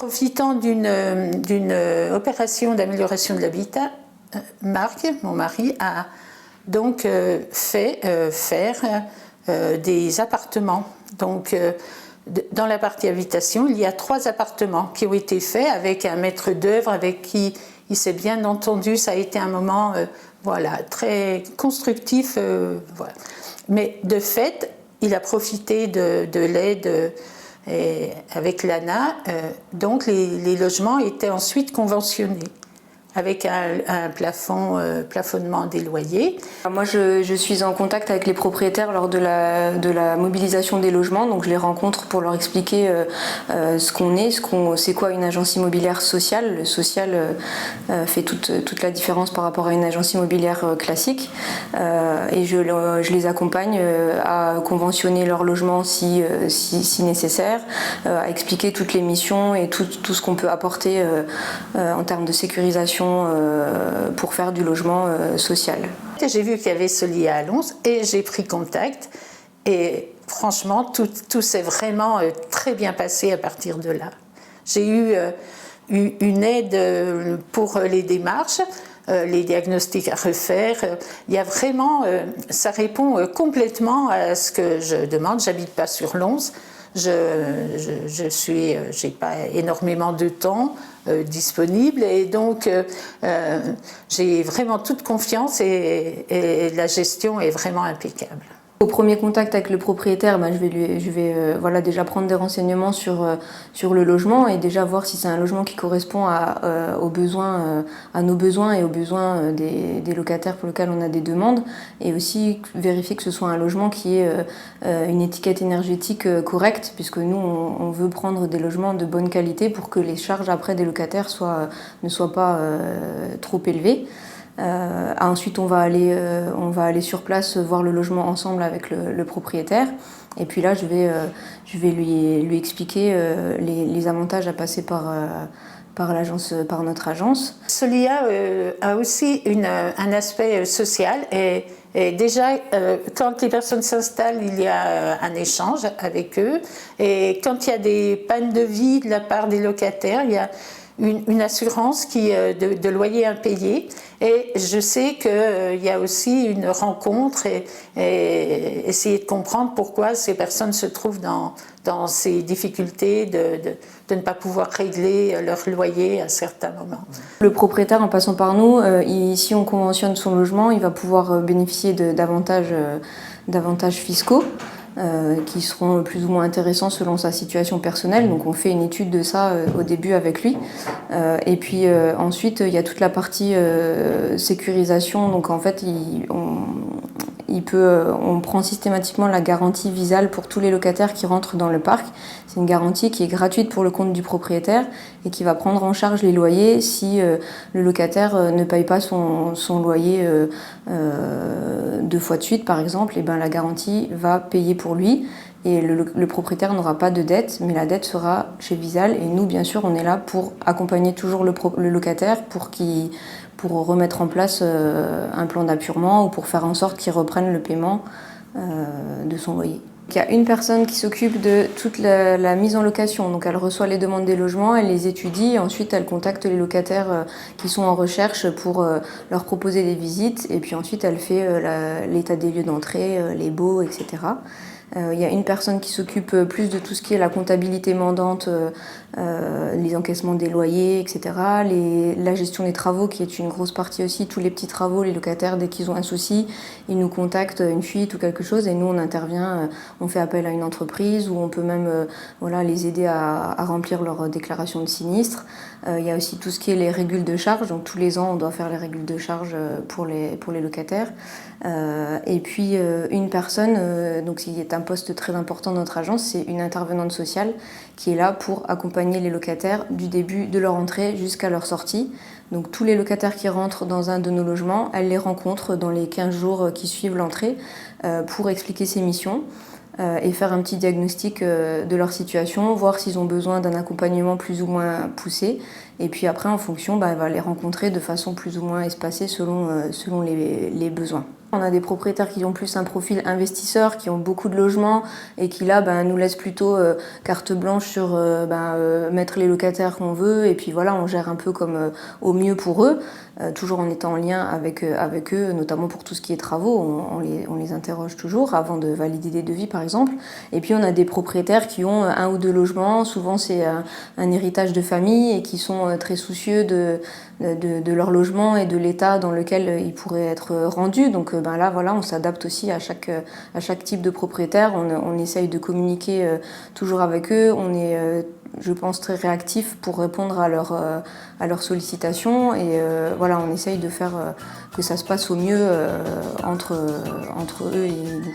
Profitant d'une opération d'amélioration de l'habitat, Marc, mon mari, a donc fait faire des appartements. Donc, dans la partie habitation, il y a 3 appartements qui ont été faits avec un maître d'œuvre avec qui il s'est bien entendu. Ça a été un moment voilà, très constructif. Voilà. Mais de fait, il a profité de l'aide avec l'ANA. Donc les logements étaient ensuite conventionnés avec un plafonnement des loyers. Moi, je suis en contact avec les propriétaires lors de la mobilisation des logements, donc je les rencontre pour leur expliquer ce qu'on est, c'est quoi une agence immobilière sociale. Le social fait toute la différence par rapport à une agence immobilière classique, et je les accompagne à conventionner leur logement si nécessaire, à expliquer toutes les missions et tout ce qu'on peut apporter en termes de sécurisation pour faire du logement social. J'ai vu qu'il y avait ce lien à Lons et j'ai pris contact et franchement tout s'est vraiment très bien passé à partir de là. J'ai eu une aide pour les démarches, les diagnostics à refaire. Il y a vraiment, ça répond complètement à ce que je demande. J'habite pas sur Lons. J'ai pas énormément de temps disponible et donc j'ai vraiment toute confiance et la gestion est vraiment impeccable. Au premier contact avec le propriétaire, je vais voilà, déjà prendre des renseignements sur le logement et déjà voir si c'est un logement qui correspond à nos besoins et aux besoins des locataires pour lesquels on a des demandes, et aussi vérifier que ce soit un logement qui ait une étiquette énergétique correcte, puisque nous on veut prendre des logements de bonne qualité pour que les charges après des locataires ne soient pas trop élevées. Ensuite, on va aller sur place voir le logement ensemble avec le propriétaire. Et puis là, je vais lui expliquer les avantages à passer par notre agence. Solia a aussi un aspect social et déjà, quand les personnes s'installent, il y a un échange avec eux. Et quand il y a des pannes de vie de la part des locataires, il y a une assurance de loyer impayé. Et je sais qu'il y a aussi une rencontre et essayer de comprendre pourquoi ces personnes se trouvent dans ces difficultés de ne pas pouvoir régler leur loyer à certains moments. Le propriétaire, en passant par nous, si on conventionne son logement, il va pouvoir bénéficier d'avantages fiscaux qui seront plus ou moins intéressants selon sa situation personnelle. Donc on fait une étude de ça au début avec lui. Et puis ensuite, il y a toute la partie sécurisation. Donc en fait, on prend systématiquement la garantie Visale pour tous les locataires qui rentrent dans le parc. C'est une garantie qui est gratuite pour le compte du propriétaire et qui va prendre en charge les loyers si le locataire ne paye pas son loyer 2 fois de suite, par exemple. Et ben, la garantie va payer pour lui et le propriétaire n'aura pas de dette, mais la dette sera chez Visale. Et nous, bien sûr, on est là pour accompagner toujours le locataire pour remettre en place un plan d'appurement ou pour faire en sorte qu'il reprenne le paiement de son loyer. Il y a une personne qui s'occupe de toute la mise en location, donc elle reçoit les demandes des logements, elle les étudie, et ensuite elle contacte les locataires qui sont en recherche pour leur proposer des visites, et puis ensuite elle fait l'état des lieux d'entrée, les baux, etc. Il y a une personne qui s'occupe plus de tout ce qui est la comptabilité mandante, les encaissements des loyers, etc. La gestion des travaux qui est une grosse partie aussi, tous les petits travaux, les locataires dès qu'ils ont un souci, ils nous contactent, une fuite ou quelque chose, et nous on intervient, on fait appel à une entreprise ou on peut même les aider à remplir leur déclaration de sinistre. Il y a aussi tout ce qui est les régules de charge, donc tous les ans on doit faire les régules de charge pour les locataires. Et puis une personne, donc qui est un poste très important dans notre agence, c'est une intervenante sociale qui est là pour accompagner les locataires du début de leur entrée jusqu'à leur sortie. Donc tous les locataires qui rentrent dans un de nos logements, elle les rencontre dans les 15 jours qui suivent l'entrée pour expliquer ses missions et faire un petit diagnostic de leur situation, voir s'ils ont besoin d'un accompagnement plus ou moins poussé. Et puis après, en fonction, elle va les rencontrer de façon plus ou moins espacée selon les besoins. On a des propriétaires qui ont plus un profil investisseur, qui ont beaucoup de logements et qui là nous laissent plutôt carte blanche sur mettre les locataires qu'on veut et puis voilà, on gère un peu comme au mieux pour eux, toujours en étant en lien avec eux, notamment pour tout ce qui est travaux, on les interroge toujours avant de valider des devis par exemple. Et puis on a des propriétaires qui ont 1 ou 2 logements, souvent c'est un héritage de famille et qui sont très soucieux de leur logement et de l'état dans lequel ils pourraient être rendus. Donc là, voilà, on s'adapte aussi à chaque type de propriétaire. On essaye de communiquer toujours avec eux. On est, je pense, très réactif pour répondre à leurs sollicitations. Et voilà, on essaye de faire que ça se passe au mieux entre eux et nous.